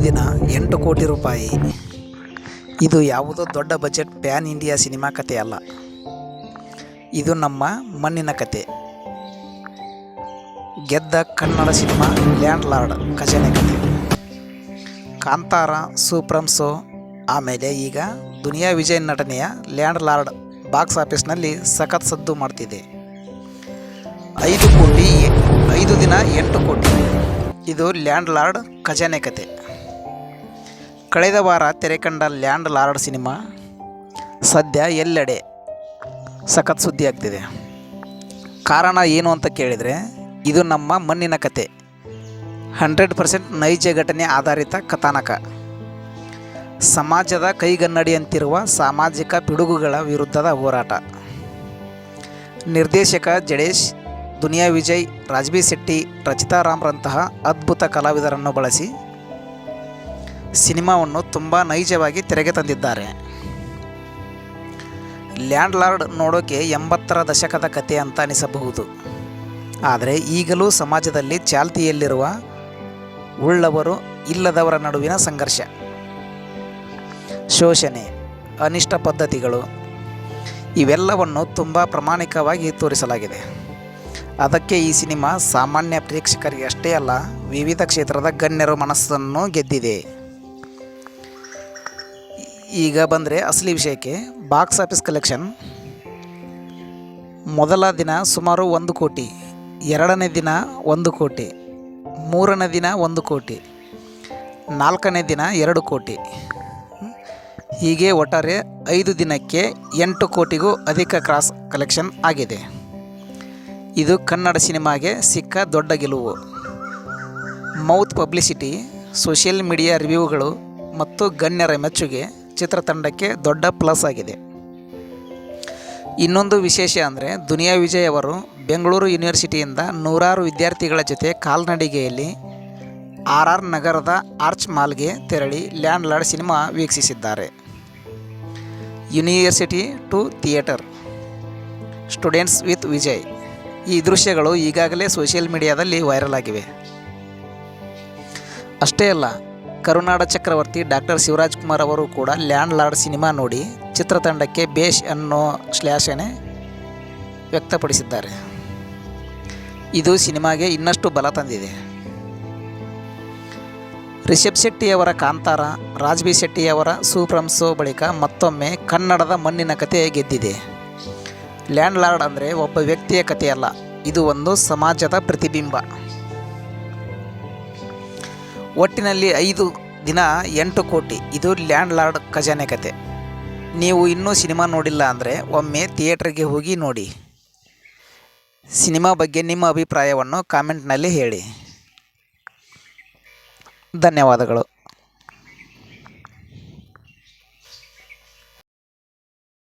ದಿನ 8 ಕೋಟಿ ರೂಪಾಯಿ. ಇದು ಯಾವುದೋ ದೊಡ್ಡ ಬಜೆಟ್ ಪ್ಯಾನ್ ಇಂಡಿಯಾ ಸಿನಿಮಾ ಕಥೆಯಲ್ಲ. ಇದು ನಮ್ಮ ಮಣ್ಣಿನ ಕತೆ. ಗೆದ್ದ ಕನ್ನಡ ಸಿನಿಮಾ ಲ್ಯಾಂಡ್ ಲಾರ್ಡ್ ಖಜಾನೆ ಕತೆ. ಕಾಂತಾರ, ಸೂಪರ್ ಶೋ, ಆಮೇಲೆ ಈಗ ದುನಿಯಾ ವಿಜಯ್ ನಟನೆಯ ಲ್ಯಾಂಡ್ ಲಾರ್ಡ್ ಬಾಕ್ಸ್ ಆಫೀಸ್ನಲ್ಲಿ ಸಖತ್ ಸದ್ದು ಮಾಡ್ತಿದೆ. 5 ಕೋಟಿ 5 ದಿನ 8 ಕೋಟಿ. ಇದು ಲ್ಯಾಂಡ್ ಲಾರ್ಡ್ ಖಜಾನೆ ಕತೆ. ಕಳೆದ ವಾರ ತೆರೆಕಂಡ ಲ್ಯಾಂಡ್ ಲಾರ್ಡ್ ಸಿನಿಮಾ ಸದ್ಯ ಎಲ್ಲೆಡೆ ಸಖತ್ ಸುದ್ದಿ ಆಗ್ತಿದೆ. ಕಾರಣ ಏನು ಅಂತ ಕೇಳಿದರೆ, ಇದು ನಮ್ಮ ಮಣ್ಣಿನ ಕತೆ. 100% ನೈಜ ಘಟನೆ ಆಧಾರಿತ ಕಥಾನಕ. ಸಮಾಜದ ಕೈಗನ್ನಡಿಯಂತಿರುವ ಸಾಮಾಜಿಕ ಪಿಡುಗುಗಳ ವಿರುದ್ಧದ ಹೋರಾಟ. ನಿರ್ದೇಶಕ ಜಡೇಶ್, ದುನಿಯಾ ವಿಜಯ್, ರಾಜ್ಬಿ ಶೆಟ್ಟಿ, ರಚಿತಾ ರಾಮ್ರಂತಹ ಅದ್ಭುತ ಕಲಾವಿದರನ್ನು ಬಳಸಿ ಸಿನಿಮಾವನ್ನು ತುಂಬ ನೈಜವಾಗಿ ತೆರೆಗೆ ತಂದಿದ್ದಾರೆ. ಲ್ಯಾಂಡ್ ಲಾರ್ಡ್ ನೋಡೋಕೆ 80ರ ದಶಕದ ಕತೆ ಅಂತ ಅನಿಸಬಹುದು. ಆದರೆ ಈಗಲೂ ಸಮಾಜದಲ್ಲಿ ಚಾಲ್ತಿಯಲ್ಲಿರುವ ಉಳ್ಳವರು ಇಲ್ಲದವರ ನಡುವಿನ ಸಂಘರ್ಷ, ಶೋಷಣೆ, ಅನಿಷ್ಟ ಪದ್ಧತಿಗಳು ಇವೆಲ್ಲವನ್ನು ತುಂಬ ಪ್ರಾಮಾಣಿಕವಾಗಿ ತೋರಿಸಲಾಗಿದೆ. ಅದಕ್ಕೆ ಈ ಸಿನಿಮಾ ಸಾಮಾನ್ಯ ಪ್ರೇಕ್ಷಕರಿಗೆ ಅಷ್ಟೇ ಅಲ್ಲ, ವಿವಿಧ ಕ್ಷೇತ್ರದ ಗಣ್ಯರ ಮನಸ್ಸನ್ನು ಗೆದ್ದಿದೆ. ಈಗ ಬಂದರೆ ಅಸಲಿ ವಿಷಯಕ್ಕೆ. ಬಾಕ್ಸ್ ಆಫೀಸ್ ಕಲೆಕ್ಷನ್ ಮೊದಲ ದಿನ ಸುಮಾರು 1 ಕೋಟಿ, ಎರಡನೇ ದಿನ 1 ಕೋಟಿ, ಮೂರನೇ ದಿನ 1 ಕೋಟಿ, ನಾಲ್ಕನೇ ದಿನ 2 ಕೋಟಿ, ಹೀಗೆ ಒಟ್ಟಾರೆ 5 ದಿನಕ್ಕೆ 8 ಕೋಟಿಗೂ ಅಧಿಕ ಕ್ರಾಸ್ ಕಲೆಕ್ಷನ್ ಆಗಿದೆ. ಇದು ಕನ್ನಡ ಸಿನಿಮಾಗೆ ಸಿಕ್ಕ ದೊಡ್ಡ ಗೆಲುವು. ಮೌತ್ ಪಬ್ಲಿಸಿಟಿ, ಸೋಷಿಯಲ್ ಮೀಡಿಯಾ ರಿವ್ಯೂಗಳು ಮತ್ತು ಗಣ್ಯರ ಮೆಚ್ಚುಗೆ ಚಿತ್ರತಂಡಕ್ಕೆ ದೊಡ್ಡ ಪ್ಲಸ್ ಆಗಿದೆ. ಇನ್ನೊಂದು ವಿಶೇಷ ಅಂದರೆ, ದುನಿಯಾ ವಿಜಯ್ ಅವರು ಬೆಂಗಳೂರು ಯೂನಿವರ್ಸಿಟಿಯಿಂದ ನೂರಾರು ವಿದ್ಯಾರ್ಥಿಗಳ ಜೊತೆ ಕಾಲ್ನಡಿಗೆಯಲ್ಲಿ RR ನಗರದ ಆರ್ಚ್ ಮಾಲ್ಗೆ ತೆರಳಿ ಲ್ಯಾಂಡ್ ಲಾರ್ಡ್ ಸಿನಿಮಾ ವೀಕ್ಷಿಸಿದ್ದಾರೆ. University to theatre, students with Vijay. ಈ ದೃಶ್ಯಗಳು ಈಗಾಗಲೇ ಸೋಷಿಯಲ್ ಮೀಡಿಯಾದಲ್ಲಿ ವೈರಲ್ ಆಗಿವೆ. ಅಷ್ಟೇ ಅಲ್ಲ, ಕರುನಾಡ ಚಕ್ರವರ್ತಿ ಡಾಕ್ಟರ್ ಶಿವರಾಜ್ ಕುಮಾರ್ ಅವರು ಕೂಡ ಲ್ಯಾಂಡ್ ಲಾರ್ಡ್ ಸಿನಿಮಾ ನೋಡಿ ಚಿತ್ರತಂಡಕ್ಕೆ ಬೇಷ್ ಅನ್ನೋ ಶ್ಲಾಘನೆ ವ್ಯಕ್ತಪಡಿಸಿದ್ದಾರೆ. ಇದು ಸಿನಿಮಾಗೆ ಇನ್ನಷ್ಟು ಬಲ ತಂದಿದೆ. ರಿಷಬ್ ಶೆಟ್ಟಿಯವರ ಕಾಂತಾರ, ರಾಜ್ಬಿ ಶೆಟ್ಟಿಯವರ ಸೂಪರ್ ಶೋ ಬಳಿಕ ಮತ್ತೊಮ್ಮೆ ಕನ್ನಡದ ಮಣ್ಣಿನ ಕತೆ ಗೆದ್ದಿದೆ. ಲ್ಯಾಂಡ್ ಲಾರ್ಡ್ ಅಂದರೆ ಒಬ್ಬ ವ್ಯಕ್ತಿಯ ಕಥೆಯಲ್ಲ, ಇದು ಒಂದು ಸಮಾಜದ ಪ್ರತಿಬಿಂಬ. ಒಟ್ಟಿನಲ್ಲಿ 5 ದಿನ 8 ಕೋಟಿ. ಇದು ಲ್ಯಾಂಡ್ ಲಾರ್ಡ್ ಖಜಾನೆ ಕತೆ. ನೀವು ಇನ್ನೂ ಸಿನಿಮಾ ನೋಡಿಲ್ಲ ಅಂದರೆ ಒಮ್ಮೆ ಥಿಯೇಟರ್ಗೆ ಹೋಗಿ ನೋಡಿ. ಸಿನಿಮಾ ಬಗ್ಗೆ ನಿಮ್ಮ ಅಭಿಪ್ರಾಯವನ್ನು ಕಾಮೆಂಟ್ನಲ್ಲಿ ಹೇಳಿ. ಧನ್ಯವಾದಗಳು.